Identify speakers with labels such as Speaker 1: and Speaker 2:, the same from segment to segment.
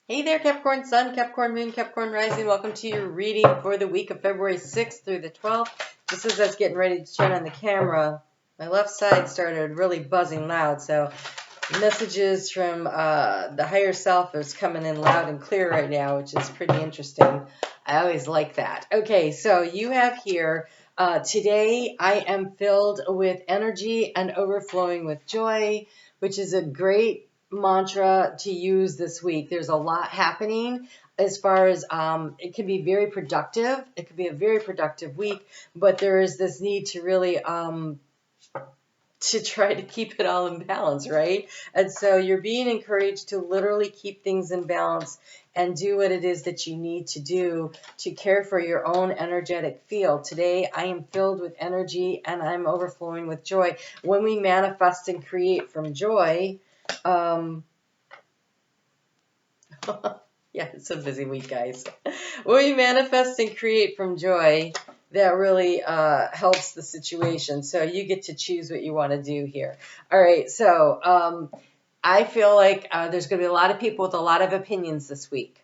Speaker 1: Hey there, Capricorn Sun, Capricorn Moon, Capricorn Rising. Welcome to your reading for the week of February 6th through the 12th. Just as I was getting ready to turn on the camera, my left side started really buzzing loud. So messages from the higher self is coming in loud and clear right now, which is pretty interesting. I always like that. Okay, so you have here, today I am filled with energy and overflowing with joy, which is a great mantra to use this week. There's a lot happening as far as it can be very productive. It could be a very productive week, but there is this need to really to try to keep it all in balance, right? And so you're being encouraged to literally keep things in balance and do what it is that you need to do to care for your own energetic field. Today, I am filled with energy and I'm overflowing with joy. When we manifest and create from joy, yeah, it's a busy week, guys. When we manifest and create from joy, that really helps the situation. So you get to choose what you want to do here. All right, so I feel like there's going to be a lot of people with a lot of opinions this week.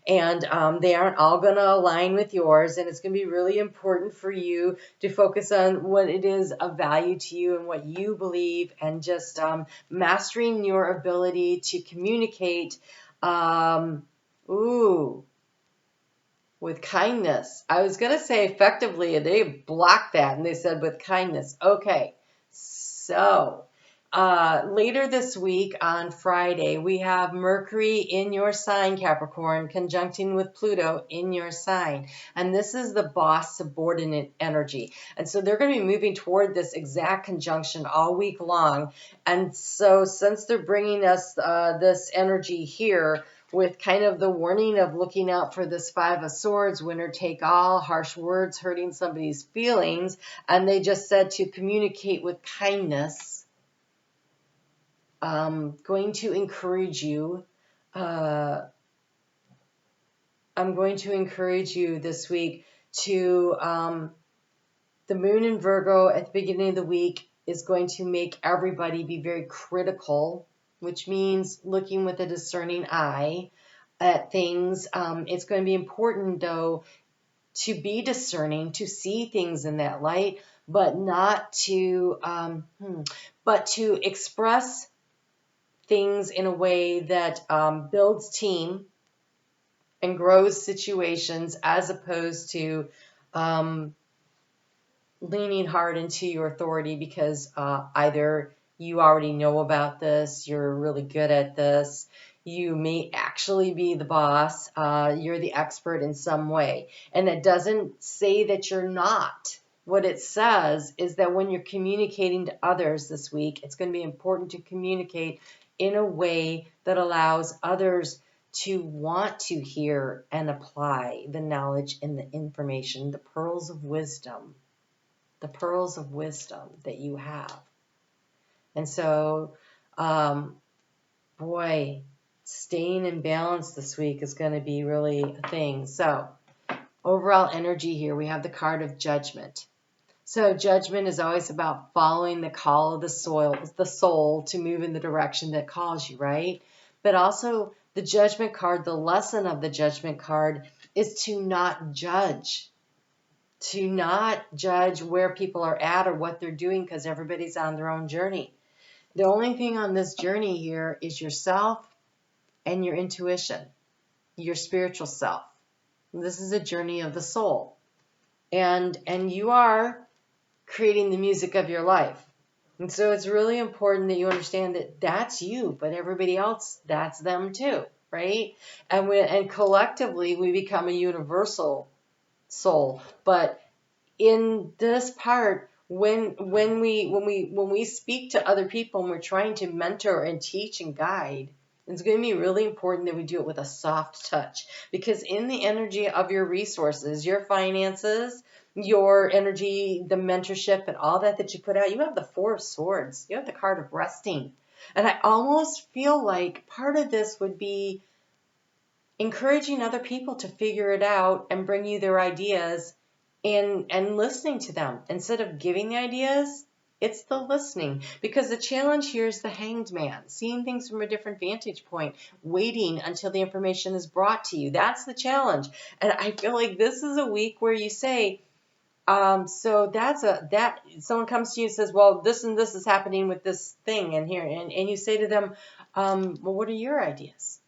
Speaker 1: And they aren't all going to align with yours. And it's going to be really important for you to focus on what it is of value to you and what you believe, and just mastering your ability to communicate with kindness. I was going to say effectively, and they blocked that and they said with kindness. Okay, so later this week on Friday, we have Mercury in your sign, Capricorn, conjuncting with Pluto in your sign. And this is the boss subordinate energy. And so they're going to be moving toward this exact conjunction all week long. And so since they're bringing us this energy here, with kind of the warning of looking out for this Five of Swords, winner take all, harsh words hurting somebody's feelings, and they just said to communicate with kindness. Going to encourage you. I'm going to encourage you this week to the moon in Virgo at the beginning of the week is going to make everybody be very critical, which means looking with a discerning eye at things. It's going to be important, though, to be discerning, to see things in that light, but not to, but to express things in a way that builds team and grows situations, as opposed to leaning hard into your authority because either you already know about this, you're really good at this, you may actually be the boss, you're the expert in some way. And it doesn't say that you're not. What it says is that when you're communicating to others this week, it's going to be important to communicate in a way that allows others to want to hear and apply the knowledge and the information, the pearls of wisdom that you have. And so, boy, staying in balance this week is going to be really a thing. So, overall energy here, we have the card of Judgment. So judgment is always about following the call of the soul to move in the direction that calls you, right? But also the Judgment card, the lesson of the Judgment card is to not judge. To not judge where people are at or what they're doing, because everybody's on their own journey. The only thing on this journey here is yourself and your intuition, your spiritual self. This is a journey of the soul. And you are creating the music of your life. And so it's really important that you understand that that's you, but everybody else, that's them too, right? And collectively we become a universal soul. But in this part, when we speak to other people and we're trying to mentor and teach and guide, it's going to be really important that we do it with a soft touch, because in the energy of your resources, your finances, your energy, the mentorship and all that you put out, you have the Four of Swords, you have the card of resting. And I almost feel like part of this would be encouraging other people to figure it out and bring you their ideas and listening to them instead of giving the ideas. It's the listening, because the challenge here is the Hanged Man, seeing things from a different vantage point, waiting until the information is brought to you. That's the challenge. And I feel like this is a week where you say, so that someone comes to you and says, well, this and this is happening with this thing and here, and you say to them, well, what are your ideas?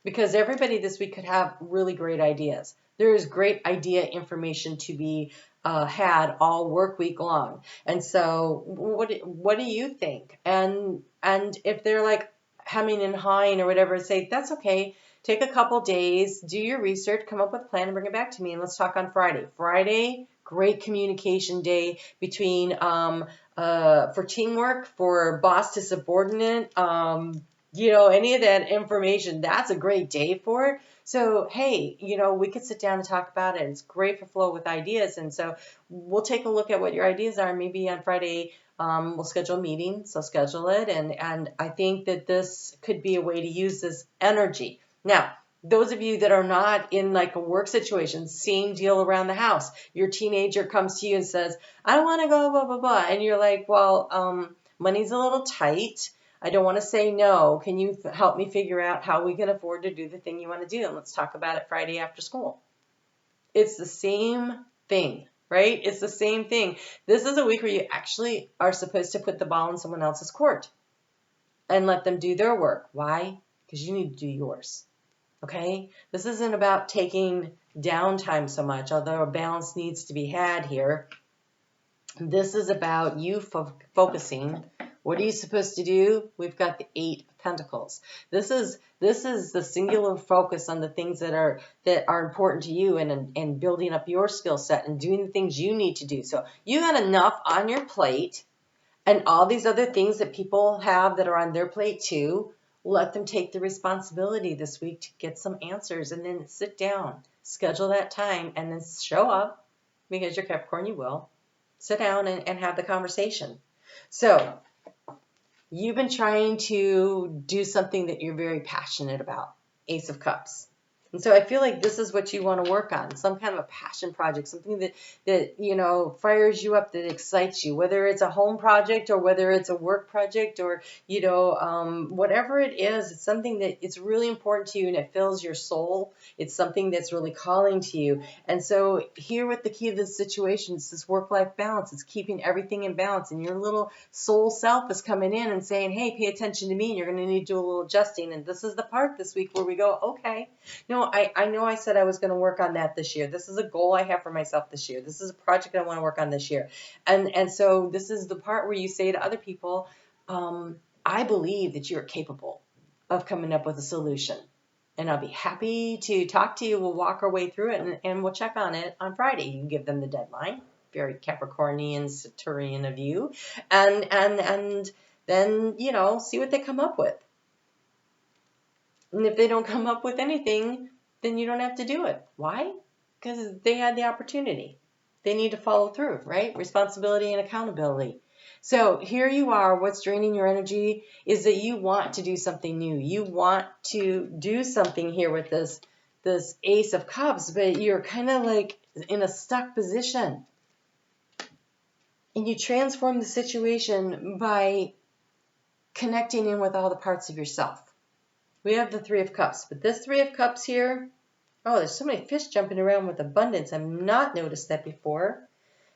Speaker 1: Because everybody this week could have really great ideas. There is great idea information to be had all work week long. And so what do you think? And if they're like hemming and hawing or whatever, say, that's okay. Take a couple days, do your research, come up with a plan, and bring it back to me, and let's talk on Friday. Friday, great communication day between for teamwork, for boss to subordinate, any of that information. That's a great day for it. So, hey, we could sit down and talk about it. It's great for flow with ideas. And so we'll take a look at what your ideas are. Maybe on Friday, we'll schedule a meeting. So schedule it. And I think that this could be a way to use this energy. Now, those of you that are not in like a work situation, same deal around the house. Your teenager comes to you and says, I want to go, blah, blah, blah. And you're like, well, money's a little tight. I don't want to say no. Can you help me figure out how we can afford to do the thing you want to do? And let's talk about it Friday after school. It's the same thing, right? It's the same thing. This is a week where you actually are supposed to put the ball in someone else's court and let them do their work. Why? Because you need to do yours. Okay? This isn't about taking downtime so much, although a balance needs to be had here. This is about you focusing. What are you supposed to do? We've got the 8 of Pentacles. This is the singular focus on the things that are important to you, and building up your skill set and doing the things you need to do. So you got enough on your plate, and all these other things that people have that are on their plate too. Let them take the responsibility this week to get some answers, and then sit down, schedule that time, and then show up, because you're Capricorn, you will. Sit down and have the conversation. So you've been trying to do something that you're very passionate about, Ace of Cups. And so I feel like this is what you want to work on, some kind of a passion project, something that fires you up, that excites you, whether it's a home project or whether it's a work project or, whatever it is, it's something that it's really important to you and it fills your soul. It's something that's really calling to you. And so here with the key of this situation, it's this work-life balance. It's keeping everything in balance, and your little soul self is coming in and saying, hey, pay attention to me, and you're going to need to do a little adjusting. And this is the part this week where we go, okay, no, I know I said I was going to work on that this year. This is a goal I have for myself this year. This is a project I want to work on this year. And so this is the part where you say to other people, I believe that you're capable of coming up with a solution. And I'll be happy to talk to you. We'll walk our way through it, and we'll check on it on Friday. You can give them the deadline. Very Capricornian, Saturnian of you. And then, see what they come up with. And if they don't come up with anything, then you don't have to do it. Why? Because they had the opportunity. They need to follow through, right? Responsibility and accountability. So here you are. What's draining your energy is that you want to do something new. You want to do something here with this Ace of Cups, but you're kind of like in a stuck position. And you transform the situation by connecting in with all the parts of yourself. We have the 3 of Cups, but this 3 of Cups here, oh, there's so many fish jumping around with abundance. I've not noticed that before.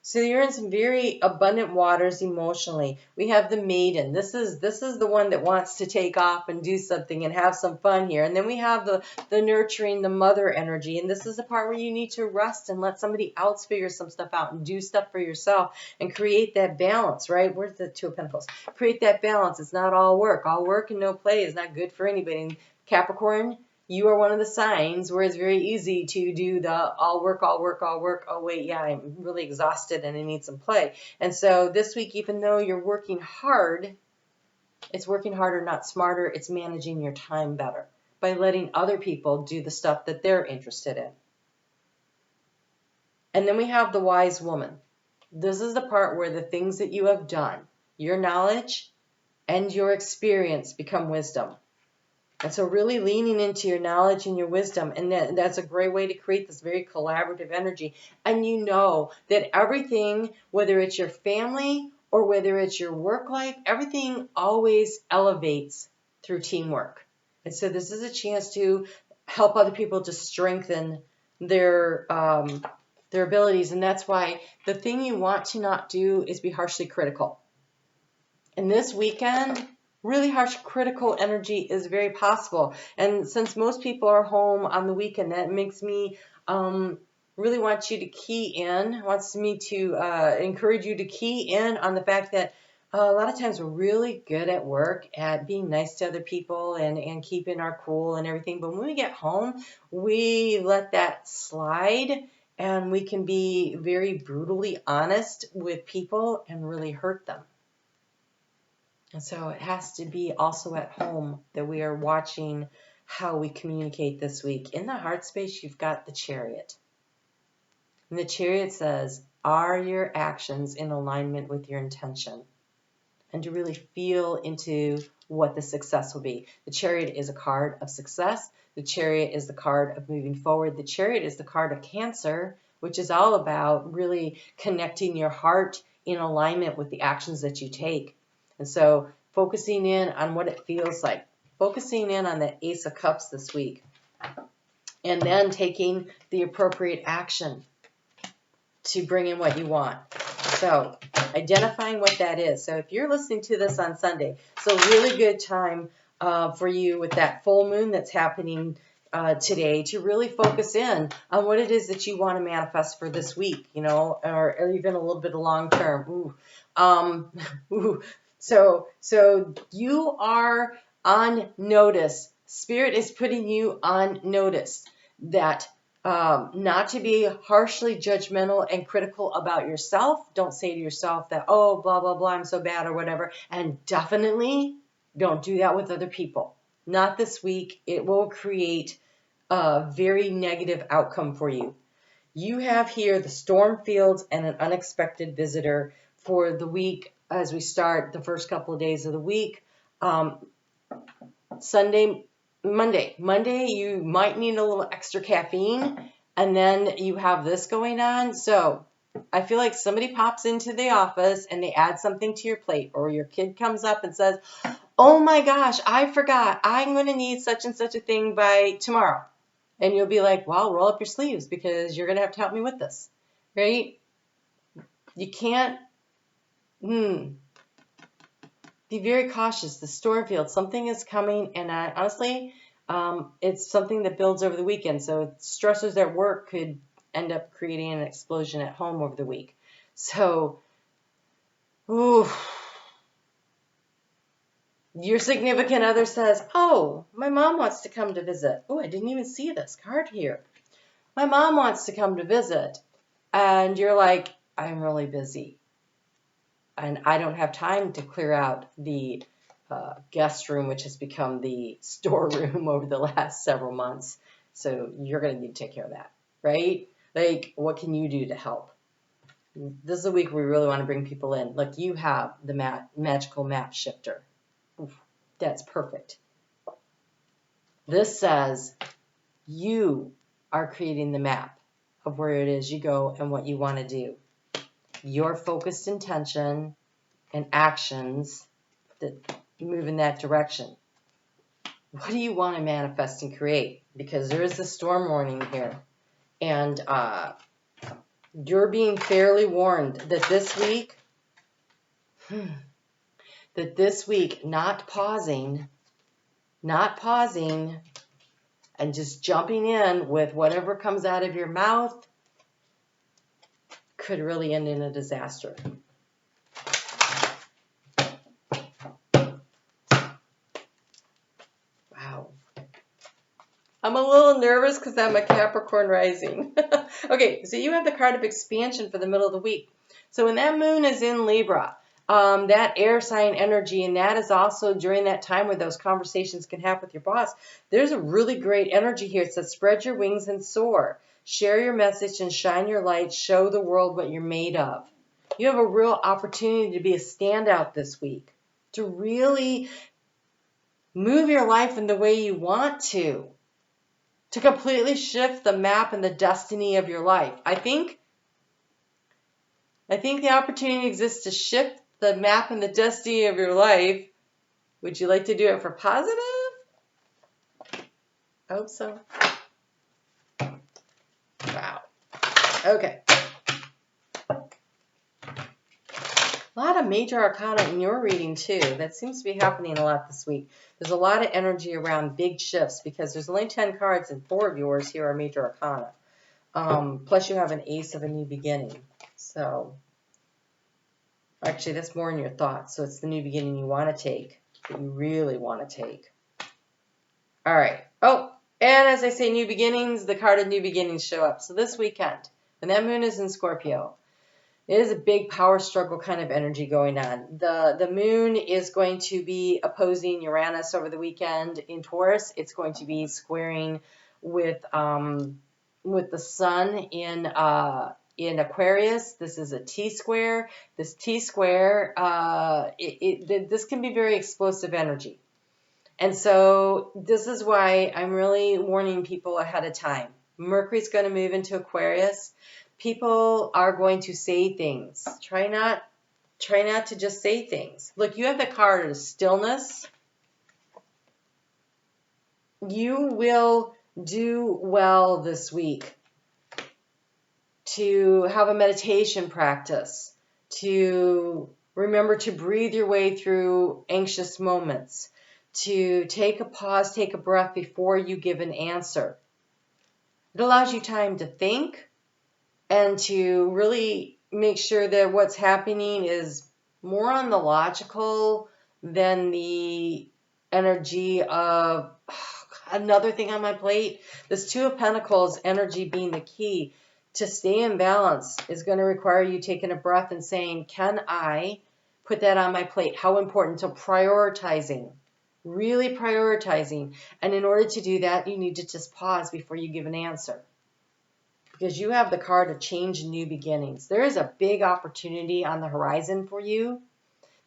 Speaker 1: So you're in some very abundant waters emotionally. We have the Maiden. This is the one that wants to take off and do something and have some fun here. And then we have the nurturing, the mother energy. And this is the part where you need to rest and let somebody else figure some stuff out and do stuff for yourself and create that balance, right? Where's the 2 of Pentacles? Create that balance. It's not all work. All work and no play is not good for anybody. And Capricorn, you are one of the signs where it's very easy to do the all work. Oh, wait, yeah, I'm really exhausted and I need some play. And so this week, even though you're working hard, it's working harder, not smarter. It's managing your time better by letting other people do the stuff that they're interested in. And then we have the Wise Woman. This is the part where the things that you have done, your knowledge and your experience become wisdom. And so really leaning into your knowledge and your wisdom, and that's a great way to create this very collaborative energy. And you know that everything, whether it's your family or whether it's your work life, everything always elevates through teamwork. And so this is a chance to help other people to strengthen their abilities. And that's why the thing you want to not do is be harshly critical. And this weekend, really harsh critical energy is very possible. And since most people are home on the weekend, that makes me really wants you to key in, wants me to encourage you to key in on the fact that a lot of times we're really good at work at being nice to other people and keeping our cool and everything. But when we get home, we let that slide and we can be very brutally honest with people and really hurt them. And so it has to be also at home that we are watching how we communicate this week. In the heart space, you've got the Chariot. And the Chariot says, are your actions in alignment with your intention? And to really feel into what the success will be. The Chariot is a card of success. The Chariot is the card of moving forward. The Chariot is the card of Cancer, which is all about really connecting your heart in alignment with the actions that you take. And so focusing in on what it feels like, focusing in on the Ace of Cups this week, and then taking the appropriate action to bring in what you want. So identifying what that is. So if you're listening to this on Sunday, it's a really good time for you with that full moon that's happening today to really focus in on what it is that you want to manifest for this week, you know, or even a little bit of long term. So you are on notice. Spirit is putting you on notice that not to be harshly judgmental and critical about yourself. Don't say to yourself that, oh, blah, blah, blah, I'm so bad or whatever. And definitely don't do that with other people. Not this week. It will create a very negative outcome for you. You have here the storm fields and an unexpected visitor for the week as we start the first couple of days of the week. Monday, you might need a little extra caffeine, and then you have this going on. So I feel like somebody pops into the office and they add something to your plate, or your kid comes up and says, oh my gosh, I forgot. I'm going to need such and such a thing by tomorrow. And you'll be like, well, roll up your sleeves because you're going to have to help me with this, right? You can't, be very cautious. The storm field, something is coming, and honestly, it's something that builds over the weekend. So stressors at work could end up creating an explosion at home over the week. So, your significant other says, oh, my mom wants to come to visit. Oh, I didn't even see this card here. My mom wants to come to visit. And you're like, I'm really busy. And I don't have time to clear out the guest room, which has become the storeroom over the last several months. So you're going to need to take care of that, right? Like, what can you do to help? This is a week we really want to bring people in. Look, you have the magical map shifter. Oof, that's perfect. This says you are creating the map of where it is you go and what you want to do. Your focused intention and actions that move in that direction. What do you want to manifest and create? Because there is a storm warning here. And you're being fairly warned that this week, not pausing, and just jumping in with whatever comes out of your mouth could really end in a disaster. Wow. I'm a little nervous because I'm a Capricorn rising. Okay, so you have the card of expansion for the middle of the week. So when that moon is in Libra, that air sign energy, and that is also during that time where those conversations can happen with your boss, there's a really great energy here. It says, spread your wings and soar. Share your message and shine your light. Show the world what you're made of. You have a real opportunity to be a standout this week, to really move your life in the way you want to completely shift the map and the destiny of your life. I think the opportunity exists to shift the map and the destiny of your life. Would you like to do it for positive? I hope so. Wow. Okay. A lot of major arcana in your reading too. That seems to be happening a lot this week. There's a lot of energy around big shifts because there's only 10 cards and 4 of yours here are major arcana. Plus you have an ace of a new beginning. So actually that's more in your thoughts. So it's the new beginning you want to take, that you really want to take. All right. Oh, and as I say, new beginnings, the card of new beginnings show up. So this weekend, when that moon is in Scorpio, it is a big power struggle kind of energy going on. The moon is going to be opposing Uranus over the weekend in Taurus. It's going to be squaring with the sun in Aquarius. This is a T-square. This T-square, this can be very explosive energy. And so this is why I'm really warning people ahead of time. Mercury's going to move into Aquarius. People are going to say things. Try not to just say things. Look, you have the card of stillness. You will do well this week to have a meditation practice, to remember to breathe your way through anxious moments, to take a pause, take a breath before you give an answer. It allows you time to think and to really make sure that what's happening is more on the logical than the energy of another thing on my plate. This Two of Pentacles energy being the key to stay in balance is going to require you taking a breath and saying, can I put that on my plate? How important? So prioritizing. Really prioritizing. And in order to do that, you need to just pause before you give an answer. Because you have the card of change and new beginnings. There is a big opportunity on the horizon for you.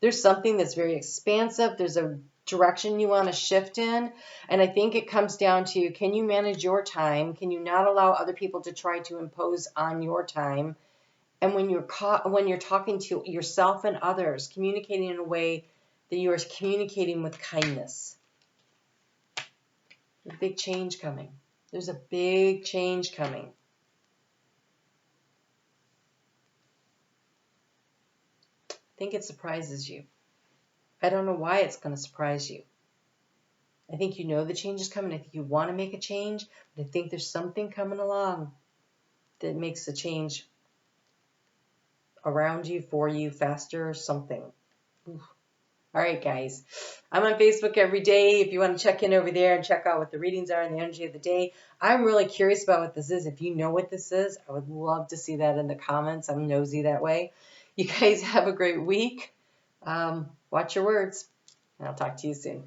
Speaker 1: There's something that's very expansive. There's a direction you want to shift in. And I think it comes down to, can you manage your time? Can you not allow other people to try to impose on your time? And when you're talking to yourself and others, communicating in a way that you are communicating with kindness. There's a big change coming. There's a big change coming. I think it surprises you. I don't know why it's going to surprise you. I think you know the change is coming. I think you want to make a change, but I think there's something coming along that makes the change around you, for you, faster, or something. Ooh. All right, guys. I'm on Facebook every day. If you want to check in over there and check out what the readings are and the energy of the day. I'm really curious about what this is. If you know what this is, I would love to see that in the comments. I'm nosy that way. You guys have a great week. Watch your words, and I'll talk to you soon.